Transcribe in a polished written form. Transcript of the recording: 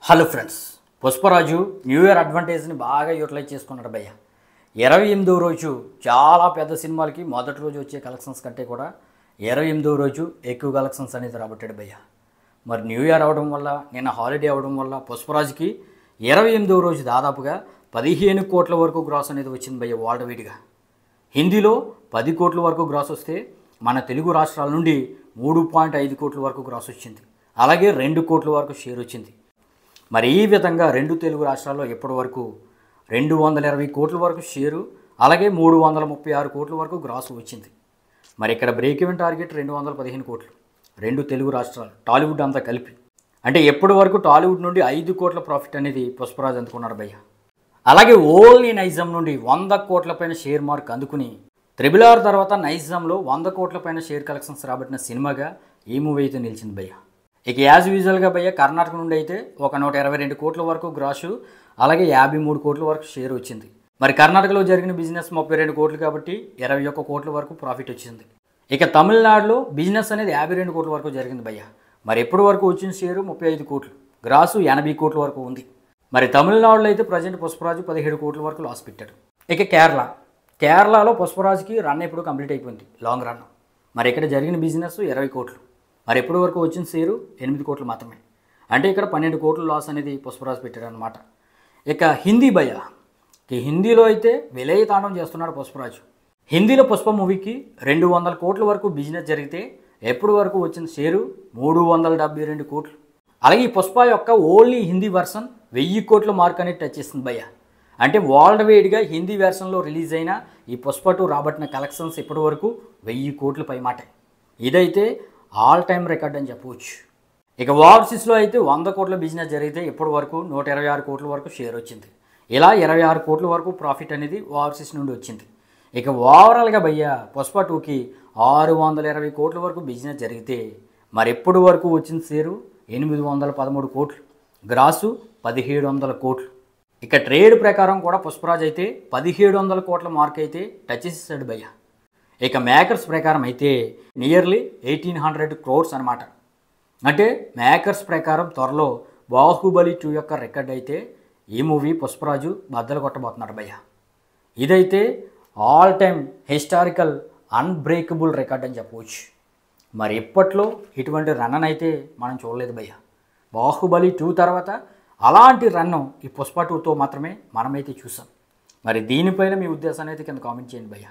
Hello friends, Pushparaj new year అడ్వాంటేజ్ని బాగా utilise చేసుకున్నాడు భయ్య. 28వ రోజు చాలా పెద్ద సినిమాలకి మొదటి రోజు వచ్చే కలెక్షన్స్ కంటే కూడా 28వ రోజు ఎక్కువ కలెక్షన్స్ అనేది రాబట్టాడు భయ్య. మరి న్యూ ఇయర్ అవడం వల్ల, నిన్న హాలిడే అవడం వల్ల పుష్పరాజుకి 28వ రోజు దాదాపుగా 15 కోట్ల వరకు గ్రాస్ అనేది వచ్చింది భయ్య వరల్డ్ వైడ్గా. హిందీలో 10 కోట్ల వరకు గ్రాస్ వస్తే మన తెలుగు రాష్ట్రాల నుండి 3.5 కోట్ల వరకు గ్రాస్ వచ్చింది. అలాగే 2 కోట్ల వరకు షేర్ వచ్చింది. మరి ఈ విధంగా రెండు తెలుగు రాష్ట్రాల్లో ఇప్పటి వరకు 220 కోట్ల వరకు షేరు, అలాగే 336 కోట్ల వరకు గ్రాస్ వచ్చింది. మరి ఇక్కడ బ్రేక్ ఈవెన్ టార్గెట్ 215 కోట్లు, రెండు తెలుగు రాష్ట్రాలు, టాలీవుడ్ అంతా కలిపి. అంటే ఎప్పటి వరకు టాలీవుడ్ నుండి 5 కోట్ల ప్రాఫిట్ అనేది పుష్పరాజ్ అందుకున్నాడు భయ్య. అలాగే ఓన్లీ నైజాం నుండి 100 కోట్ల పైన షేర్ మార్క్ అందుకుని RRR తర్వాత నైజాంలో 100 కోట్ల పైన షేర్ కలెక్షన్స్ రాబట్టిన సినిమాగా ఈ మూవీ అయితే నిలిచింది భయ్య. ఇక యాజ్ యూజువల్గా భయ్య కర్ణాటక నుండి అయితే ఒక 122 కోట్ల వరకు గ్రాసు, అలాగే 53 కోట్ల వరకు షేర్ వచ్చింది. మరి కర్ణాటకలో జరిగిన బిజినెస్ 32 కోట్లు కాబట్టి 21 కోట్ల వరకు ప్రాఫిట్ వచ్చింది. ఇక తమిళనాడులో బిజినెస్ అనేది 52 కోట్ల వరకు జరిగింది భయ్య. మరి ఎప్పటి వరకు వచ్చిన షేరు 35 కోట్లు, గ్రాసు 80 కోట్ల వరకు ఉంది. మరి తమిళనాడులో అయితే ప్రజెంట్ పుష్పరాజు 17 కోట్ల వరకు లాస్ పెట్టాడు. ఇక కేరళలో పుష్పరాజుకి రన్ ఎప్పుడు కంప్లీట్ అయిపోయింది, లాంగ్ రన్. మరి ఇక్కడ జరిగిన బిజినెస్ 20 కోట్లు, మరి ఎప్పటి వరకు వచ్చిన షేరు 8 కోట్లు మాత్రమే. అంటే ఇక్కడ 12 కోట్ల లాస్ అనేది పుష్పరాజు పెట్టాడు అనమాట. ఇక హిందీ భయ్య, హిందీలో అయితే విలయతాండం చేస్తున్నాడు పుష్పరాజు. హిందీలో పుష్ప మూవీకి 200 కోట్ల వరకు బిజినెస్ జరిగితే ఎప్పటి వరకు వచ్చిన షేరు 372 కోట్లు. అలాగే ఈ పుష్ప యొక్క ఓన్లీ హిందీ వర్షన్ 1000 కోట్ల మార్క్ అనేది టచ్ చేస్తుంది భయ్య. అంటే వరల్డ్ వైడ్గా హిందీ వెర్షన్లో రిలీజ్ అయిన ఈ పుష్ప 2 రాబట్టిన కలెక్షన్స్ ఇప్పటి వరకు 1000 కోట్ల పైమాట. ఇదైతే ఆల్ టైమ్ రికార్డ్ అని చెప్పవచ్చు. ఇక ఓవర్సీస్లో అయితే 100 కోట్ల బిజినెస్ జరిగితే ఇప్పటి వరకు 126 కోట్ల వరకు షేర్ వచ్చింది. ఇలా 26 కోట్ల వరకు ప్రాఫిట్ అనేది ఓవర్సీస్ నుండి వచ్చింది. ఇక ఓవరాల్గా భయ్య పుష్ప 2కి 620 కోట్ల వరకు బిజినెస్ జరిగితే మరి ఎప్పటి వరకు వచ్చిన షేరు 813 కోట్లు, గ్రాసు 1700 కోట్లు. ఇక ట్రేడ్ ప్రకారం కూడా పుష్పరాజ్ అయితే 1700 కోట్ల మార్క్ అయితే టచ్ చేసేసాడు భయ్య. ఇక మేకర్స్ ప్రకారం అయితే నియర్లీ 1800 క్రోర్స్ అనమాట. అంటే మేకర్స్ ప్రకారం త్వరలో బాహుబలి 2 యొక్క రికార్డ్ అయితే ఈ మూవీ పుష్పరాజు బద్దలు కొట్టబోతున్నాడు భయ్య. ఇదైతే all time historical unbreakable record అని చెప్పవచ్చు. మరి ఇప్పట్లో ఇటువంటి రన్ అయితే మనం చూడలేదు భయ్య. బాహుబలి 2 తర్వాత అలాంటి రన్ను ఈ పుష్ప 2తో మాత్రమే మనమైతే చూసాం. మరి దీనిపైన మీ ఉద్దేశాన్ని అయితే కింద కామెంట్ చేయండి భయ్య.